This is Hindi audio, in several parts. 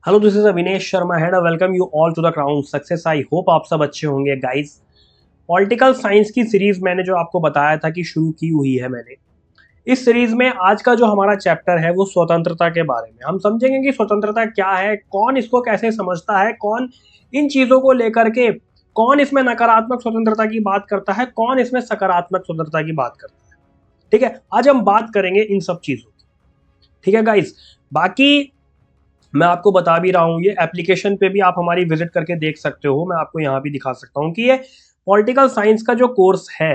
Hello, this is Avinesh Sharma head. Welcome you all to the crown success. I hope आप सब अच्छे होंगे गाइस। पॉलिटिकल साइंस की सीरीज मैंने जो आपको बताया था कि शुरू की हुई है मैंने, इस सीरीज में आज का जो हमारा चैप्टर है वो स्वतंत्रता के बारे में हम समझेंगे कि स्वतंत्रता क्या है, कौन इसको कैसे समझता है, कौन इन चीजों को लेकर के, कौन इसमें नकारात्मक स्वतंत्रता की बात करता है, कौन इसमें सकारात्मक स्वतंत्रता की बात करता है। ठीक है, आज हम बात करेंगे इन सब चीजों की। ठीक है गाइस, बाकी मैं आपको बता भी रहा हूँ, ये एप्लीकेशन पे भी आप हमारी विजिट करके देख सकते हो। मैं आपको यहाँ भी दिखा सकता हूँ कि ये पॉलिटिकल साइंस का जो कोर्स है,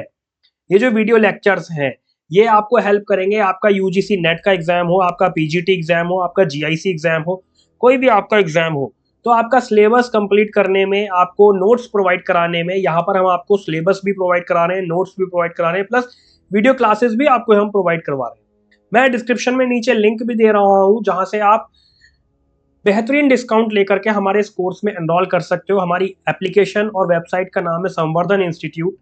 ये जो वीडियो लेक्चर्स हैं, ये आपको हेल्प करेंगे। आपका यूजीसी नेट का एग्जाम हो, आपका पीजीटी एग्जाम हो, आपका जीआईसी एग्जाम हो, कोई भी आपका एग्जाम हो, तो आपका सिलेबस कंप्लीट करने में, आपको नोट्स प्रोवाइड कराने में, यहाँ पर हम आपको सिलेबस भी प्रोवाइड करा रहे हैं, नोट्स भी प्रोवाइड करा रहे हैं, प्लस वीडियो क्लासेस भी आपको हम प्रोवाइड करवा रहे हैं। मैं डिस्क्रिप्शन में नीचे लिंक भी दे रहा हूँ, जहां से आप बेहतरीन डिस्काउंट लेकर के हमारे इस कोर्स में एनरोल कर सकते हो। हमारी एप्लीकेशन और वेबसाइट का नाम है संवर्धन इंस्टीट्यूट,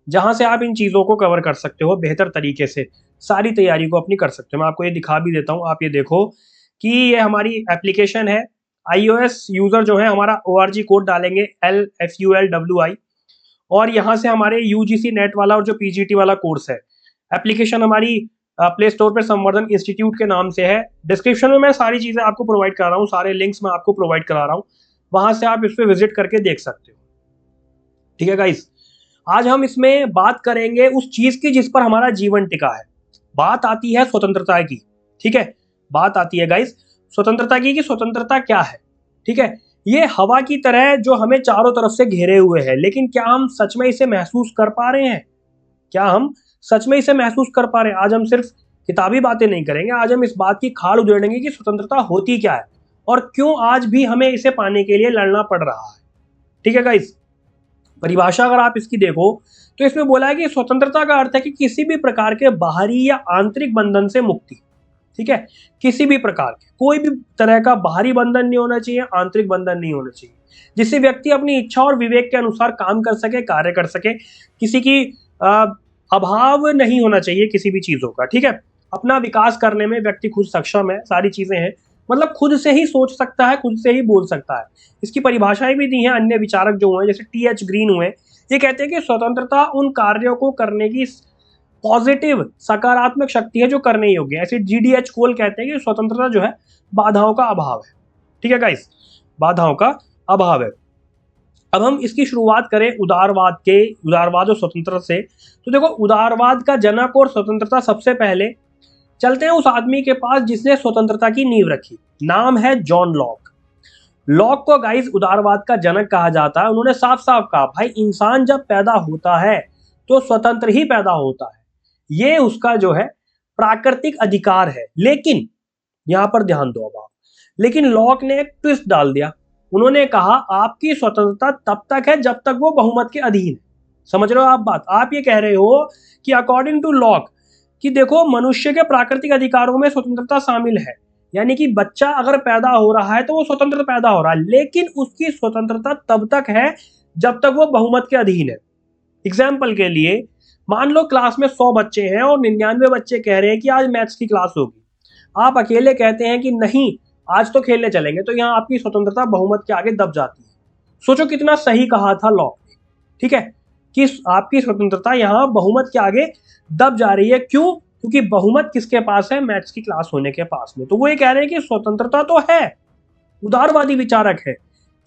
जहां से आप इन चीज़ों को कवर कर सकते हो बेहतर तरीके से, सारी तैयारी को अपनी कर सकते हो। मैं आपको ये दिखा भी देता हूँ, आप ये देखो कि ये हमारी एप्लीकेशन है। iOS यूज़र जो है हमारा ORG कोड डालेंगे LFULWI, और यहाँ से हमारे यूजीसी नेट वाला और जो पीजीटी वाला कोर्स है, एप्लीकेशन हमारी प्ले स्टोर पर संवर्धन इंस्टीट्यूट के नाम से है। डिस्क्रिप्शन में मैं सारी चीज़ें आपको प्रोवाइड करा रहा हूँ, सारे लिंक्स मैं आपको प्रोवाइड करा रहा हूँ, वहां से आप इस पर विजिट करके देख सकते हो। ठीक है गाइस, आज हम इसमें बात करेंगे उस चीज की जिस पर हमारा जीवन टिका है। बात आती है स्वतंत्रता की। ठीक है, बात आती है गाइस स्वतंत्रता की कि स्वतंत्रता क्या है। ठीक है, ये हवा की तरह जो हमें चारों तरफ से घेरे हुए है, लेकिन क्या हम सच में इसे महसूस कर पा रहे हैं? क्या हम सच में इसे महसूस कर पा रहे हैं? आज हम सिर्फ किताबी बातें नहीं करेंगे, आज हम इस बात की खाल उधेड़ेंगे कि स्वतंत्रता होती क्या है और क्यों आज भी हमें इसे पाने के लिए लड़ना पड़ रहा है। ठीक है गाइस, परिभाषा अगर आप इसकी देखो तो इसमें बोला है कि स्वतंत्रता का अर्थ है कि किसी भी प्रकार के बाहरी या आंतरिक बंधन से मुक्ति। ठीक है, किसी भी प्रकार के, कोई भी तरह का बाहरी बंधन नहीं होना चाहिए, आंतरिक बंधन नहीं होना चाहिए, जिससे व्यक्ति अपनी इच्छा और विवेक के अनुसार काम कर सके, कार्य कर सके। किसी की अभाव नहीं होना चाहिए किसी भी चीजों का। ठीक है, अपना विकास करने में व्यक्ति खुद सक्षम है, सारी चीजें हैं, मतलब खुद से ही सोच सकता है, खुद से ही बोल सकता है। इसकी परिभाषाएं भी दी हैं अन्य विचारक जो हुए, जैसे TH ग्रीन हुए। ये कहते हैं कि स्वतंत्रता उन कार्यों को करने की पॉजिटिव सकारात्मक शक्ति है जो करने योग्य है। ऐसे GDH कोल कहते हैं कि स्वतंत्रता जो है बाधाओं का अभाव है। ठीक है गाइस, बाधाओं का अभाव है। अब हम इसकी शुरुआत करें उदारवाद और स्वतंत्रता से। तो देखो, उदारवाद का जनक और स्वतंत्रता सबसे पहले चलते हैं उस आदमी के पास जिसने स्वतंत्रता की नींव रखी। नाम है जॉन लॉक। लॉक को गाइस उदारवाद का जनक कहा जाता है। उन्होंने साफ साफ कहा, भाई इंसान जब पैदा होता है तो स्वतंत्र ही पैदा होता है, ये उसका जो है प्राकृतिक अधिकार है। लेकिन यहां पर ध्यान दो अब आप, लेकिन लॉक ने एक ट्विस्ट डाल दिया। उन्होंने कहा आपकी स्वतंत्रता तब तक है जब तक वो बहुमत के अधीन है। समझ रहे हो आप बात? आप ये कह रहे हो कि अकॉर्डिंग टू लॉक, कि देखो मनुष्य के प्राकृतिक अधिकारों में स्वतंत्रता शामिल है, यानी कि बच्चा अगर पैदा हो रहा है तो वो स्वतंत्र पैदा हो रहा है, लेकिन उसकी स्वतंत्रता तब तक है जब तक वो बहुमत के अधीन है। एग्जाम्पल के लिए, मान लो क्लास में 100 बच्चे हैं और 99 बच्चे कह रहे हैं कि आज मैथ्स की क्लास होगी। आप अकेले कहते हैं कि नहीं आज तो खेलने चलेंगे, तो यहाँ आपकी स्वतंत्रता बहुमत के आगे दब जाती है। सोचो कितना सही कहा था लॉ ने। ठीक है, कि आपकी स्वतंत्रता यहाँ बहुमत के आगे दब जा रही है। क्यों? क्योंकि बहुमत किसके पास है? मैथ्स की क्लास होने के पास में। तो वो ये कह रहे हैं कि स्वतंत्रता तो है, उदारवादी विचारक है,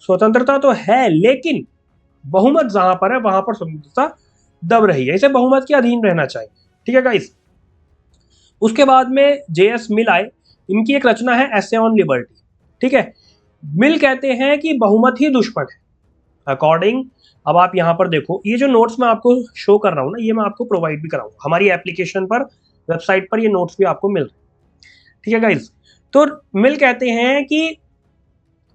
स्वतंत्रता तो है, लेकिन बहुमत जहां पर है वहां पर स्वतंत्रता दब रही है, इसे बहुमत के अधीन रहना चाहिए। ठीक है गाइस, उसके बाद में JS मिल आए। इनकी एक रचना है एसे ऑन लिबर्टी। ठीक है, मिल कहते हैं कि बहुमत ही दुश्मन है अकॉर्डिंग। अब आप यहां पर देखो, ये जो नोट्स मैं आपको शो कर रहा हूं ना, ये मैं आपको प्रोवाइड भी कराऊंगा हमारी एप्लीकेशन पर, वेबसाइट पर ये नोट्स भी आपको मिल रहे हैं। ठीक है गाइस, तो मिल कहते हैं कि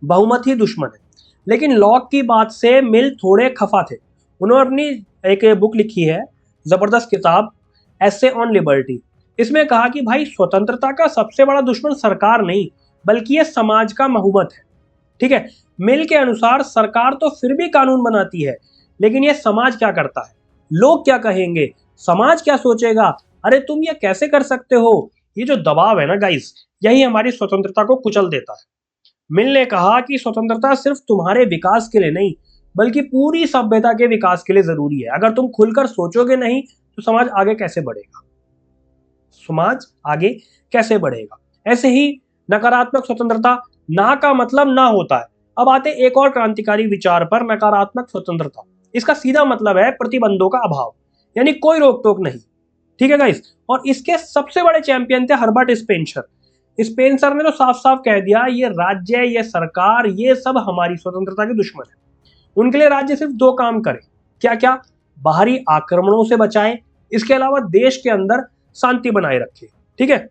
बहुमत ही दुश्मन है, लेकिन लॉक की बात से मिल थोड़े खफा थे। उन्होंने अपनी एक बुक लिखी है, जबरदस्त किताब, एसे ऑन लिबर्टी। इसमें कहा कि भाई स्वतंत्रता का सबसे बड़ा दुश्मन सरकार नहीं, बल्कि ये समाज का बहुमत है। ठीक है, मिल के अनुसार सरकार तो फिर भी कानून बनाती है, लेकिन ये समाज क्या करता है, लोग क्या कहेंगे, समाज क्या सोचेगा, अरे तुम ये कैसे कर सकते हो, ये जो दबाव है ना गाइस, यही हमारी स्वतंत्रता को कुचल देता है। मिल ने कहा कि स्वतंत्रता सिर्फ तुम्हारे विकास के लिए नहीं बल्कि पूरी सभ्यता के विकास के लिए जरूरी है। अगर तुम खुलकर सोचोगे नहीं तो समाज आगे कैसे बढ़ेगा, समाज आगे कैसे बढ़ेगा। ऐसे ही नकारात्मक स्वतंत्रता, ना का मतलब ना होता है। अब आते एक और क्रांतिकारी विचार पर, नकारात्मक स्वतंत्रता। इसका सीधा मतलब है प्रतिबंधों का अभाव, यानी कोई रोक टोक नहीं। ठीक है गाइस, और इसके सबसे बड़े चैंपियन थे हर्बर्ट स्पेंसर। स्पेंसर ने तो साफ साफ कह दिया ये राज्य, ये सरकार, ये सब हमारी स्वतंत्रता के दुश्मन है। उनके लिए राज्य सिर्फ दो काम करे, क्या क्या, बाहरी आक्रमणों से बचाए, इसके अलावा देश के अंदर शांति बनाए रखे। ठीक है,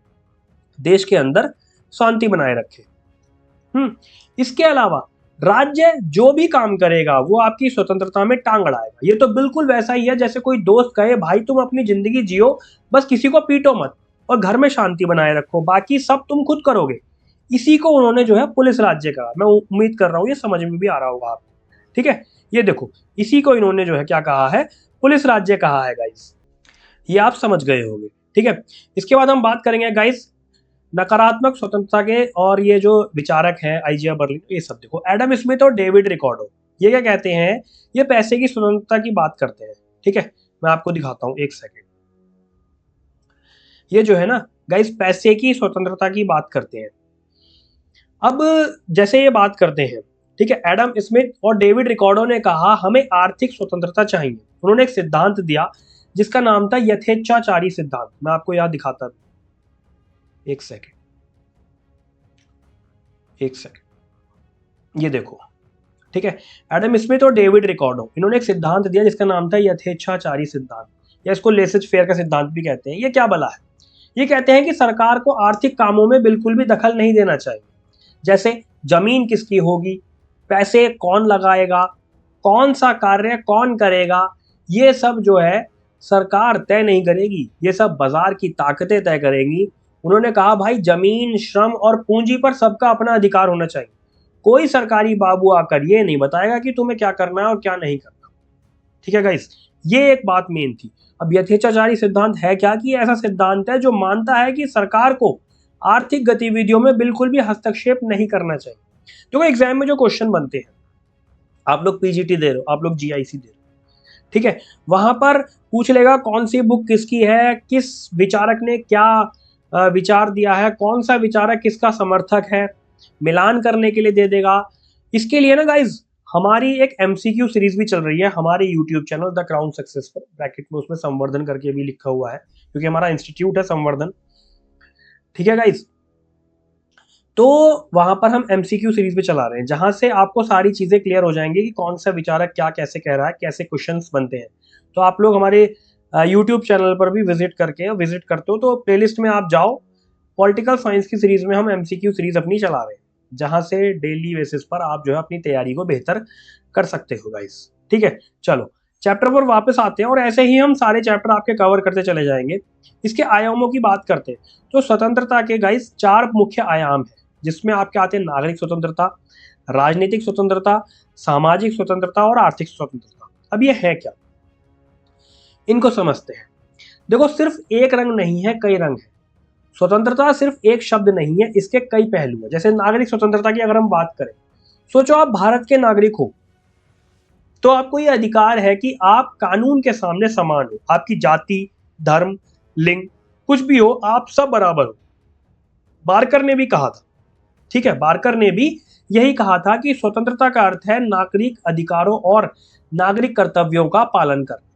देश के अंदर शांति बनाए रखे। इसके अलावा राज्य जो भी काम करेगा वो आपकी स्वतंत्रता में टांग अड़ाएगा। ये तो बिल्कुल वैसा ही है जैसे कोई दोस्त कहे भाई तुम अपनी जिंदगी जियो, बस किसी को पीटो मत और घर में शांति बनाए रखो, बाकी सब तुम खुद करोगे। इसी को उन्होंने जो है पुलिस राज्य कहा। मैं उम्मीद कर रहा हूं ये समझ में भी आ रहा होगा आपको। ठीक है, ये देखो, इसी को इन्होंने जो है क्या कहा है, पुलिस राज्य कहा है गाइस। ये आप समझ गए होंगे। ठीक है, इसके बाद हम बात करेंगे गाइस नकारात्मक स्वतंत्रता के, और ये जो विचारक हैं आइजिया बर्लिन, ये सब देखो, एडम स्मिथ और डेविड रिकॉर्डो, ये क्या कहते हैं, ये पैसे की स्वतंत्रता की बात करते हैं। ठीक है, मैं आपको दिखाता हूं, एक सेकेंड। ये जो है ना गाइस पैसे की स्वतंत्रता की बात करते हैं। अब जैसे ये बात करते हैं, ठीक है, एडम स्मिथ और डेविड रिकॉर्डो ने कहा हमें आर्थिक स्वतंत्रता चाहिए। उन्होंने एक सिद्धांत दिया जिसका नाम था यथेच्छाचारी सिद्धांत। मैं आपको याद दिखाता हूं, एक सेकेंड, एक सेकेंड, ये देखो। ठीक है, एडम स्मिथ और डेविड रिकॉर्डो, इन्होंने एक सिद्धांत दिया जिसका नाम था यथेच्छाचारी सिद्धांत, या इसको लेसेज फेयर का सिद्धांत भी कहते हैं। ये क्या भला है, ये कहते हैं कि सरकार को आर्थिक कामों में बिल्कुल भी दखल नहीं देना चाहिए। जैसे जमीन किसकी होगी, पैसे कौन लगाएगा, कौन सा कार्य कौन करेगा, ये सब जो है सरकार तय नहीं करेगी, ये सब बाजार की ताकतें तय करेंगी। उन्होंने कहा भाई जमीन, श्रम और पूंजी पर सबका अपना अधिकार होना चाहिए। कोई सरकारी बाबू आकर ये नहीं बताएगा कि तुम्हें क्या करना है और क्या नहीं करना। ठीक है गाइस, ये एक बात मेन थी। अब यथेच्छाचारी सिद्धांत है क्या, कि ऐसा सिद्धांत है जो मानता है कि सरकार को आर्थिक गतिविधियों में बिल्कुल भी हस्तक्षेप नहीं करना चाहिए। तो एग्जाम में जो क्वेश्चन बनते हैं, आप लोग पीजीटी दे रहे हो, आप लोग जीआईसी दे रहे हो, ठीक है, वहां पर पूछ लेगा कौन सी बुक किसकी है, किस विचारक ने क्या विचार दिया है, कौन सा विचारक किसका समर्थक है, मिलान करने के लिए दे देगा। इसके लिए ना गाइज हमारी एक एमसीक्यू सीरीज भी चल रही है हमारे YouTube channel the crown success पर, ब्रैकेट में उसमें संवर्धन करके भी लिखा हुआ है क्योंकि हमारा इंस्टीट्यूट है संवर्धन। ठीक है गाइज, तो वहां पर हम एमसीक्यू सीरीज में चला रहे हैं जहां से आपको सारी चीजें क्लियर हो जाएंगी कि कौन सा विचारक क्या कैसे कह रहा है, कैसे क्वेश्चंस बनते हैं। तो आप लोग हमारे यूट्यूब चैनल पर भी विजिट करते हो तो प्लेलिस्ट में आप जाओ, पॉलिटिकल साइंस की सीरीज में हम एमसीक्यू सीरीज अपनी चला रहे हैं जहां से डेली बेसिस पर आप जो है अपनी तैयारी को बेहतर कर सकते हो गाइस। ठीक है, चलो चैप्टर पर वापस आते हैं और ऐसे ही हम सारे चैप्टर आपके कवर करते चले जाएंगे। इसके आयामों की बात करते हैं तो स्वतंत्रता के गाइस 4 मुख्य आयाम है जिसमें आपके आते हैं नागरिक स्वतंत्रता, राजनीतिक स्वतंत्रता, सामाजिक स्वतंत्रता और आर्थिक स्वतंत्रता। अब ये है क्या, इनको समझते हैं। देखो सिर्फ एक रंग नहीं है, कई रंग है। स्वतंत्रता सिर्फ एक शब्द नहीं है, इसके कई पहलू है। जैसे नागरिक स्वतंत्रता की अगर हम बात करें, सोचो आप भारत के नागरिक हो तो आपको ये अधिकार है कि आप कानून के सामने समान हो। आपकी जाति, धर्म, लिंग कुछ भी हो, आप सब बराबर हो। बारकर ने भी कहा था, ठीक है, बारकर ने भी यही कहा था कि स्वतंत्रता का अर्थ है नागरिक अधिकारों और नागरिक कर्तव्यों का पालन करना।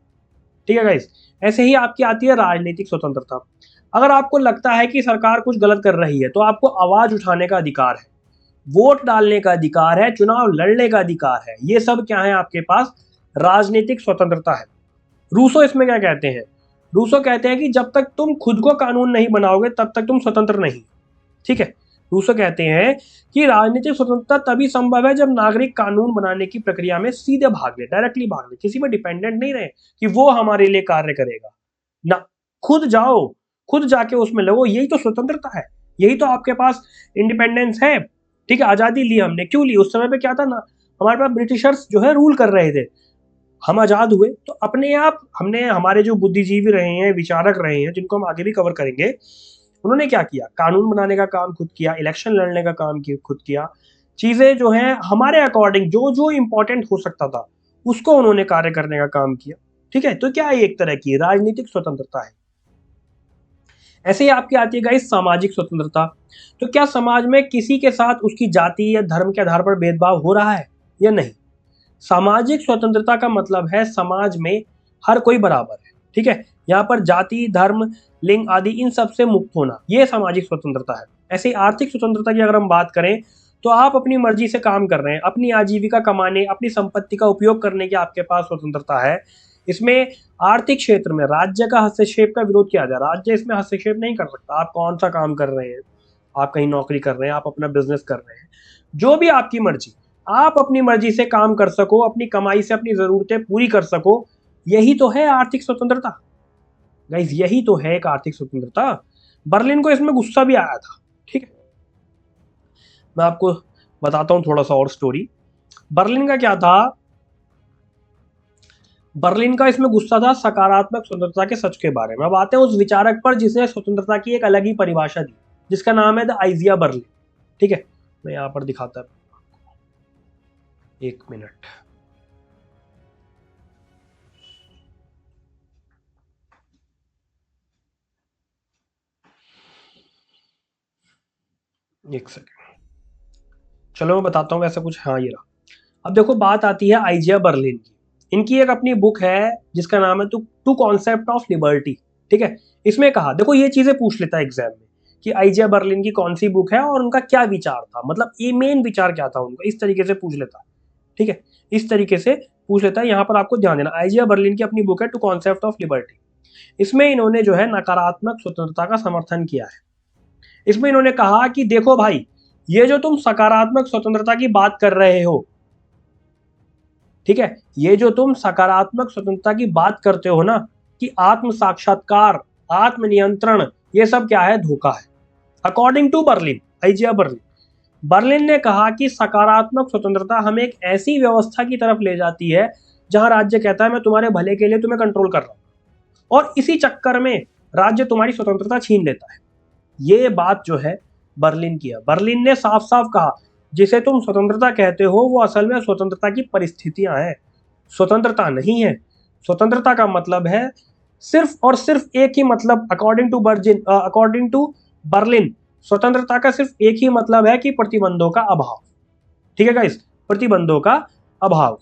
ठीक है गाइस, ऐसे ही आपकी आती है राजनीतिक स्वतंत्रता। अगर आपको लगता है कि सरकार कुछ गलत कर रही है तो आपको आवाज उठाने का अधिकार है, वोट डालने का अधिकार है, चुनाव लड़ने का अधिकार है। ये सब क्या है आपके पास, राजनीतिक स्वतंत्रता है। रूसो इसमें क्या कहते हैं, रूसो कहते हैं कि जब तक तुम खुद को कानून नहीं बनाओगे तब तक तुम स्वतंत्र नहीं। ठीक है, रूसो कहते हैं कि राजनीतिक स्वतंत्रता तभी संभव है जब नागरिक कानून बनाने की प्रक्रिया में सीधे भाग ले, डायरेक्टली भाग ले, किसी में डिपेंडेंट नहीं रहे कि वो हमारे लिए कार्य करेगा ना, खुद जाओ, खुद जाके उसमें लगो। यही तो स्वतंत्रता है, यही तो आपके पास इंडिपेंडेंस है। ठीक है, आजादी ली हमने, क्यों ली, उस समय पे क्या था ना, हमारे पास ब्रिटिशर्स जो है रूल कर रहे थे। हम आजाद हुए तो अपने आप हमने, हमारे जो बुद्धिजीवी रहे हैं, विचारक रहे हैं, जिनको हम आगे भी कवर करेंगे, उन्होंने क्या किया, कानून बनाने का काम खुद किया, इलेक्शन लड़ने का काम खुद किया, चीजें जो हैं हमारे अकॉर्डिंग जो जो इंपॉर्टेंट हो सकता था उसको उन्होंने कार्य करने का काम किया। ठीक है, तो क्या ये एक तरह की राजनीतिक स्वतंत्रता है। ऐसे ही आपकी आती है गाइस सामाजिक स्वतंत्रता। तो क्या समाज में किसी के साथ उसकी जाति या धर्म के आधार पर भेदभाव हो रहा है या नहीं। सामाजिक स्वतंत्रता का मतलब है समाज में हर कोई बराबर है। ठीक है, यहाँ पर जाति धर्म लिंग आदि इन सब से मुक्त होना, ये सामाजिक स्वतंत्रता है। ऐसे ही आर्थिक स्वतंत्रता की अगर हम बात करें तो आप अपनी मर्जी से काम कर रहे हैं, अपनी आजीविका कमाने अपनी संपत्ति का उपयोग करने की आपके पास स्वतंत्रता है। इसमें आर्थिक क्षेत्र में राज्य का हस्तक्षेप का विरोध किया जाए, राज्य इसमें हस्तक्षेप नहीं कर सकता। आप कौन सा काम कर रहे हैं, आप कहीं नौकरी कर रहे हैं, आप अपना बिजनेस कर रहे हैं, जो भी आपकी मर्जी, आप अपनी मर्जी से काम कर सको, अपनी कमाई से अपनी जरूरतें पूरी कर सको, यही तो है आर्थिक स्वतंत्रता। गाइस यही तो है एक आर्थिक स्वतंत्रता। बर्लिन को इसमें गुस्सा भी आया था। ठीक है, मैं आपको बताता हूं थोड़ा सा और स्टोरी। बर्लिन का क्या था, बर्लिन का इसमें गुस्सा था सकारात्मक स्वतंत्रता के सच के बारे में। अब आते हैं उस विचारक पर जिसने स्वतंत्रता की एक अलग ही परिभाषा दी, जिसका नाम है द आइजिया बर्लिन। ठीक है, मैं यहां पर दिखाता हूं, एक मिनट। एक सेकंड, चलो मैं बताता हूँ वैसा कुछ। हाँ ये रहा। अब देखो बात आती है आइजिया बर्लिन की। इनकी एक अपनी बुक है जिसका नाम है टू कॉन्सेप्ट ऑफ लिबर्टी। ठीक है, इसमें कहा, देखो ये चीजें पूछ लेता है एग्जाम में कि आइजिया बर्लिन की कौन सी बुक है और उनका क्या विचार था, मतलब ये मेन विचार क्या था उनका, इस तरीके से पूछ लेता है। ठीक है, इस तरीके से पूछ लेता है। यहाँ पर आपको ध्यान देना, आइजिया बर्लिन की अपनी बुक है टू कॉन्सेप्ट ऑफ लिबर्टी। इसमें इन्होंने जो है नकारात्मक स्वतंत्रता का समर्थन किया है। इसमें इन्होंने कहा कि देखो भाई, ये जो तुम सकारात्मक स्वतंत्रता की बात कर रहे हो, ठीक है, ये जो तुम सकारात्मक स्वतंत्रता की बात करते हो ना, कि आत्म साक्षात्कार आत्मनियंत्रण, ये सब क्या है, धोखा है। According to Berlin, Isaiah Berlin, Berlin ने कहा कि सकारात्मक स्वतंत्रता हमें एक ऐसी व्यवस्था की तरफ ले जाती है जहां राज्य कहता है मैं तुम्हारे भले के लिए तुम्हें कंट्रोल कर रहा हूं, और इसी चक्कर में राज्य तुम्हारी स्वतंत्रता छीन लेता है। ये बात जो है बर्लिन की है। बर्लिन ने साफ साफ कहा जिसे तुम स्वतंत्रता कहते हो वो असल में स्वतंत्रता की परिस्थितियां हैं, स्वतंत्रता नहीं है। स्वतंत्रता का मतलब है सिर्फ और सिर्फ एक ही मतलब, अकॉर्डिंग टू बर्लिन, स्वतंत्रता का सिर्फ एक ही मतलब है कि प्रतिबंधों का अभाव। ठीक है गाइस, प्रतिबंधों का अभाव।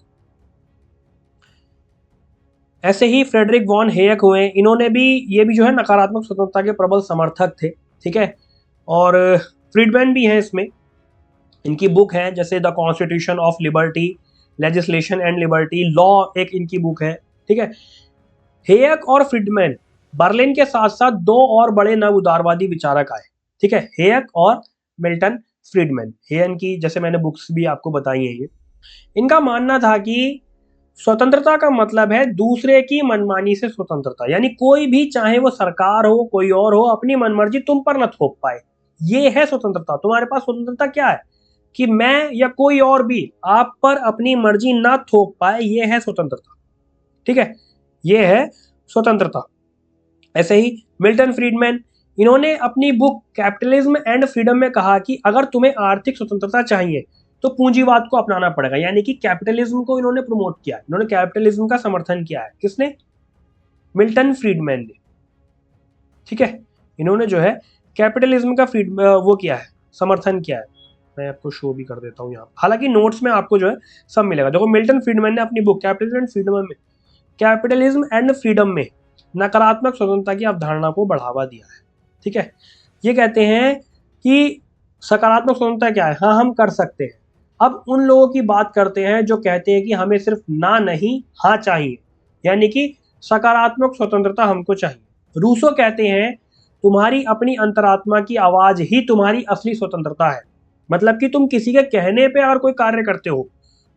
ऐसे ही फ्रेडरिक वॉन हेयक हुए, इन्होंने भी, ये भी जो है नकारात्मक स्वतंत्रता के प्रबल समर्थक थे। ठीक है, और फ्रीडमैन भी हैं इसमें। इनकी बुक है जैसे the constitution of liberty, legislation and liberty, law एक इनकी बुक है। ठीक है, हेयक और फ्रीडमैन, बर्लिन के साथ साथ दो और बड़े नव उदारवादी विचारक आए। ठीक है, हेयक और मिल्टन फ्रीडमैन। हेयन की जैसे मैंने बुक्स भी आपको बताई है ये। इनका मानना था कि स्वतंत्रता का मतलब है दूसरे की मनमानी से स्वतंत्रता, यानी कोई भी, चाहे वो सरकार हो कोई और हो, अपनी मनमर्जी तुम पर न थोप पाए, ये है स्वतंत्रता। तुम्हारे पास स्वतंत्रता क्या है कि मैं या कोई और भी आप पर अपनी मर्जी ना थोप पाए, ये है स्वतंत्रता। ठीक है, ये है स्वतंत्रता। ऐसे ही मिल्टन फ्रीडमैन, इन्होंने अपनी बुक कैपिटलिज्म एंड फ्रीडम में कहा कि अगर तुम्हें आर्थिक स्वतंत्रता चाहिए तो पूंजीवाद को अपनाना पड़ेगा, यानी कि कैपिटलिज्म को इन्होंने प्रमोट किया, इन्होंने कैपिटलिज्म का समर्थन किया है। किसने, मिल्टन फ्रीडमैन ने। ठीक है, इन्होंने जो है कैपिटलिज्म का वो किया है, समर्थन किया है। मैं आपको शो भी कर देता हूँ यहाँ, हालांकि नोट्स में आपको जो है सब मिलेगा। देखो मिल्टन फ्रीडमैन ने अपनी बुक कैपिटलिज्म एंड फ्रीडम में नकारात्मक स्वतंत्रता की अवधारणा को बढ़ावा दिया है। ठीक है, ये कहते हैं कि सकारात्मक स्वतंत्रता क्या है, हाँ हम कर सकते हैं। अब उन लोगों की बात करते हैं जो कहते हैं कि हमें सिर्फ ना नहीं हाँ चाहिए, यानी कि सकारात्मक स्वतंत्रता हमको चाहिए। रूसो कहते हैं तुम्हारी अपनी अंतरात्मा की आवाज ही तुम्हारी असली स्वतंत्रता है, मतलब कि तुम किसी के कहने पे अगर कोई कार्य करते हो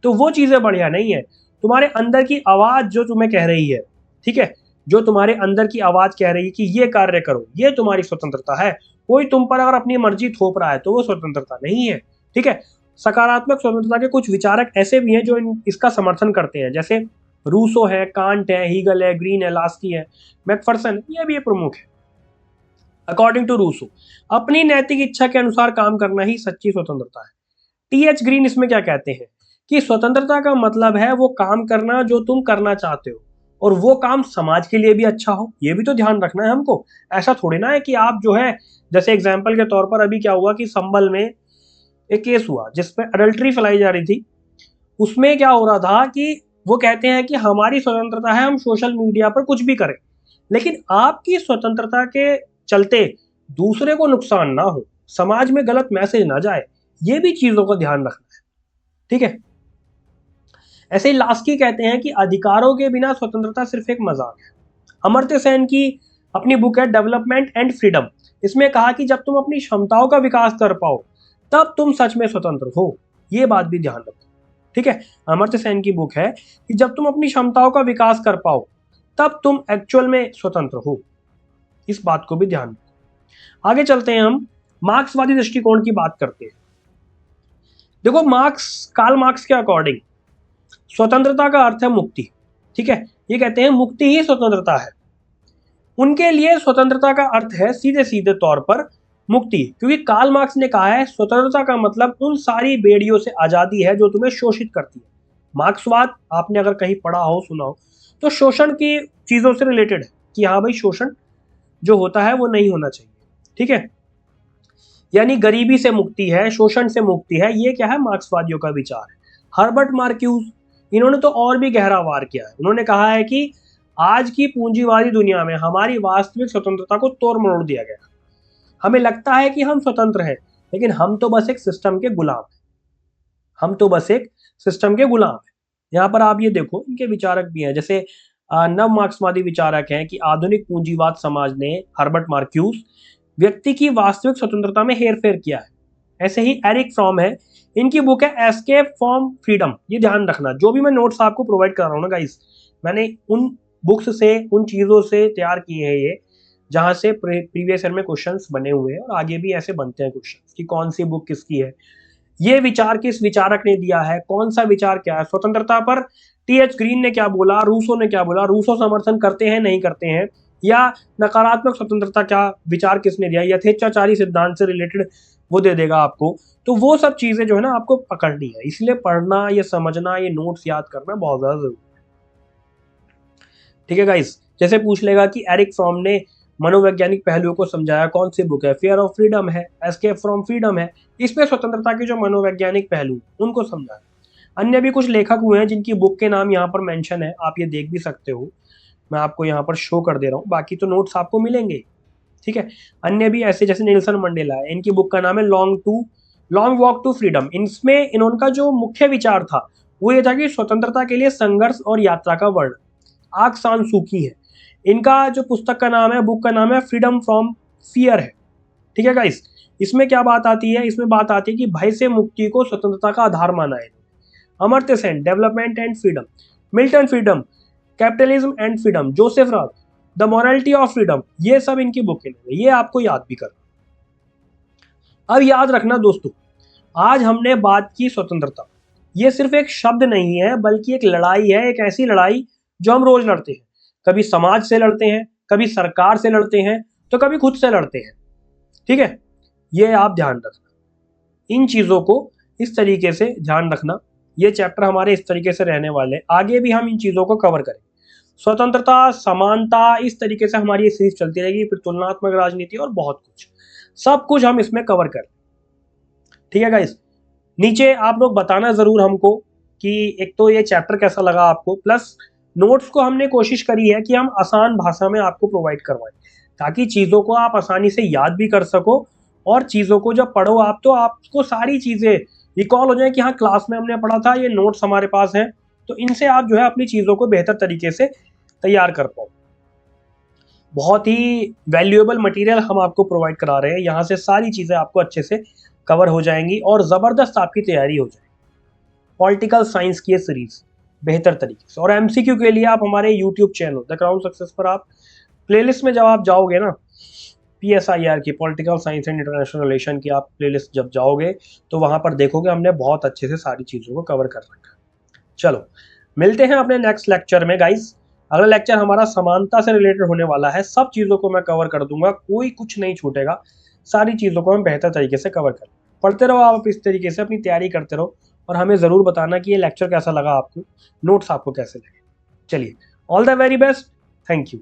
तो वो चीजें बढ़िया नहीं है, तुम्हारे अंदर की आवाज जो तुम्हें कह रही है, ठीक है, जो तुम्हारे अंदर की आवाज कह रही है कि ये कार्य करो, ये तुम्हारी स्वतंत्रता है। कोई तुम पर अगर अपनी मर्जी थोप रहा है तो वो स्वतंत्रता नहीं है। ठीक है, सकारात्मक स्वतंत्रता के कुछ विचारक ऐसे भी हैं जो इसका समर्थन करते हैं, जैसे रूसो है, कांट है, हीगल है, ग्रीन है, लास्की है, मैकफर्सन, ये भी प्रमुख है। अकॉर्डिंग टू रूसो, अपनी नैतिक इच्छा के अनुसार काम करना ही सच्ची स्वतंत्रता है। टीएच ग्रीन इसमें क्या कहते हैं कि स्वतंत्रता का मतलब है वो काम करना जो तुम करना चाहते हो, और वो काम समाज के लिए भी अच्छा हो, ये भी तो ध्यान रखना है हमको। ऐसा थोड़ी ना है कि आप जो है, जैसे एग्जाम्पल के तौर पर अभी क्या हुआ कि संभल में एक केस हुआ जिसमें अडल्ट्री फैलाई जा रही थी। उसमें क्या हो रहा था कि वो कहते हैं कि हमारी स्वतंत्रता है, हम सोशल मीडिया पर कुछ भी करें, लेकिन आपकी स्वतंत्रता के चलते दूसरे को नुकसान ना हो, समाज में गलत मैसेज ना जाए, ये भी चीजों का ध्यान रखना है। ठीक है। ऐसे ही लास्की कहते हैं कि अधिकारों के बिना स्वतंत्रता सिर्फ एक मजाक है। अमर्त्य सेन की अपनी बुक है डेवलपमेंट एंड फ्रीडम, इसमें कहा कि जब तुम अपनी क्षमताओं का विकास कर पाओ तब तुम सच में स्वतंत्र हो। ये बात भी ध्यान रखो। ठीक है। अमर्त्य सेन की बुक है कि जब तुम अपनी क्षमताओं का विकास कर पाओ तब तुम एक्चुअल में स्वतंत्र हो। इस बात को भी ध्यान रखो। आगे चलते हैं, हम मार्क्सवादी दृष्टिकोण की बात करते हैं। देखो, कार्ल मार्क्स के अकॉर्डिंग स्वतंत्रता का अर्थ है मुक्ति। ठीक है। ये कहते हैं मुक्ति ही स्वतंत्रता है। उनके लिए स्वतंत्रता का अर्थ है सीधे सीधे तौर पर मुक्ति, क्योंकि कार्ल मार्क्स ने कहा है स्वतंत्रता का मतलब उन सारी बेड़ियों से आजादी है जो तुम्हें शोषित करती है। मार्क्सवाद आपने अगर कहीं पढ़ा हो, सुना हो, तो शोषण की चीजों से रिलेटेड है कि हाँ भाई, शोषण जो होता है वो नहीं होना चाहिए। ठीक है। यानी गरीबी से मुक्ति है, शोषण से मुक्ति है, ये क्या है, मार्क्सवादियों का विचार है। हर्बर्ट मार्क्यूज, इन्होंने तो और भी गहरा वार किया है। उन्होंने कहा है कि आज की पूंजीवादी दुनिया में हमारी वास्तविक स्वतंत्रता को तोड़ मरोड़ दिया गया। हमें लगता है कि हम स्वतंत्र हैं, लेकिन हम तो बस एक सिस्टम के गुलाम हैं। हम तो बस एक सिस्टम के गुलाम हैं। यहाँ पर आप ये देखो, इनके विचारक भी हैं, जैसे नव मार्क्सवादी विचारक हैं कि आधुनिक पूंजीवाद समाज ने, हर्बर्ट मार्क्यूज, व्यक्ति की वास्तविक स्वतंत्रता में हेरफेर किया है। ऐसे ही एरिक फ्रॉम है, इनकी बुक है एस्केप फ्रॉम फ्रीडम। ये ध्यान रखना, जो भी मैं नोट्स आपको प्रोवाइड कर रहा हूँ ना गाइस, मैंने उन बुक्स से, उन चीजों से तैयार किए हैं ये, जहां से प्रीवियस ईयर में क्वेश्चंस बने हुए हैं और आगे भी ऐसे बनते हैं क्वेश्चंस कि कौन सी बुक किसकी है, ये विचार किस विचारक ने दिया है, कौन सा विचार क्या है। स्वतंत्रता पर टीएच ग्रीन ने क्या बोला, रूसो ने क्या बोला, रूसो समर्थन करते हैं नहीं करते हैं, या नकारात्मक स्वतंत्रता क्या विचार किसने दिया, यथेच्छाचारी सिद्धांत से रिलेटेड वो दे देगा आपको। तो वो सब चीजें जो है ना आपको पकड़नी है, इसलिए पढ़ना, ये समझना, ये नोट्स याद करना बहुत ज्यादा जरूरी है। ठीक है गाइस। जैसे पूछ लेगा कि एरिक फ्रॉम ने मनोवैज्ञानिक पहलुओं को समझाया, कौन सी बुक है, फियर ऑफ फ्रीडम है, एस्केप फ्रॉम फ्रीडम है, इसमें स्वतंत्रता के जो मनोवैज्ञानिक पहलू उनको समझाया। अन्य भी कुछ लेखक हुए हैं जिनकी बुक के नाम यहाँ पर मेंशन है, आप ये देख भी सकते हो, मैं आपको यहाँ पर शो कर दे रहा हूँ, बाकी तो नोट्स आपको मिलेंगे। ठीक है। अन्य भी ऐसे जैसे नेल्सन मंडेला है, इनकी बुक का नाम है लॉन्ग वॉक टू फ्रीडम। इसमें इनका जो मुख्य विचार था वो ये था कि स्वतंत्रता के लिए संघर्ष और यात्रा का वर्णन। आग सान सूखी है, इनका जो पुस्तक का नाम है, बुक का नाम है फ्रीडम फ्रॉम फियर है। ठीक है गाइस। इसमें क्या बात आती है, इसमें बात आती है कि भय से मुक्ति को स्वतंत्रता का आधार माना है। Amartya Sen development and freedom, Milton freedom capitalism and freedom, Joseph Roth the morality of freedom, ये सब इनकी बुक है, ये आपको याद भी करना। अब याद रखना दोस्तों, आज हमने बात की स्वतंत्रता, ये सिर्फ एक शब्द नहीं है बल्कि एक लड़ाई है, एक ऐसी लड़ाई जो हम रोज लड़ते हैं। कभी समाज से लड़ते हैं, कभी सरकार से लड़ते हैं, तो कभी खुद से लड़ते हैं। ठीक है। ये आप ध्यान रखना, इन चीजों को इस तरीके से ध्यान रखना। ये चैप्टर हमारे इस तरीके से रहने वाले, आगे भी हम इन चीजों को कवर करें। स्वतंत्रता, समानता, इस तरीके से हमारी ये सीरीज चलती रहेगी, फिर तुलनात्मक राजनीति और बहुत कुछ, सब कुछ हम इसमें कवर करें। ठीक है गाइस। नीचे आप लोग बताना जरूर हमको कि एक तो ये चैप्टर कैसा लगा आपको, प्लस नोट्स को हमने कोशिश करी है कि हम आसान भाषा में आपको प्रोवाइड करवाएं, ताकि चीज़ों को आप आसानी से याद भी कर सको, और चीज़ों को जब पढ़ो आप तो आपको सारी चीज़ें रिकॉल हो जाए कि हाँ क्लास में हमने पढ़ा था, ये नोट्स हमारे पास हैं, तो इनसे आप जो है अपनी चीज़ों को बेहतर तरीके से तैयार कर पाओ। बहुत ही वैल्यूएबल मटेरियल हम आपको प्रोवाइड करा रहे हैं, यहाँ से सारी चीज़ें आपको अच्छे से कवर हो जाएंगी और ज़बरदस्त आपकी तैयारी हो जाएगी। पॉलिटिकल साइंस की ये सीरीज बेहतर तरीके से, और एमसीक्यू के लिए आप हमारे YouTube channel the crown success पर आप प्लेलिस्ट में जब आप जाओगे ना, PSIR की, political science and international relation की आप प्लेलिस्ट जब जाओगे तो वहां पर देखोगे हमने बहुत अच्छे से सारी चीज़ों को कवर कर रखा है। चलो मिलते हैं अपने नेक्स्ट लेक्चर में गाइस। अगला लेक्चर हमारा समानता से रिलेटेड होने वाला है, सब चीज़ों को मैं कवर कर दूंगा, कोई कुछ नहीं छूटेगा, सारी चीज़ों को हम बेहतर तरीके से कवर करें। पढ़ते रहो आप इस तरीके से, अपनी तैयारी करते रहो और हमें ज़रूर बताना कि ये लेक्चर कैसा लगा आपको, नोट्स आपको कैसे लगे। चलिए, all the very best, thank you.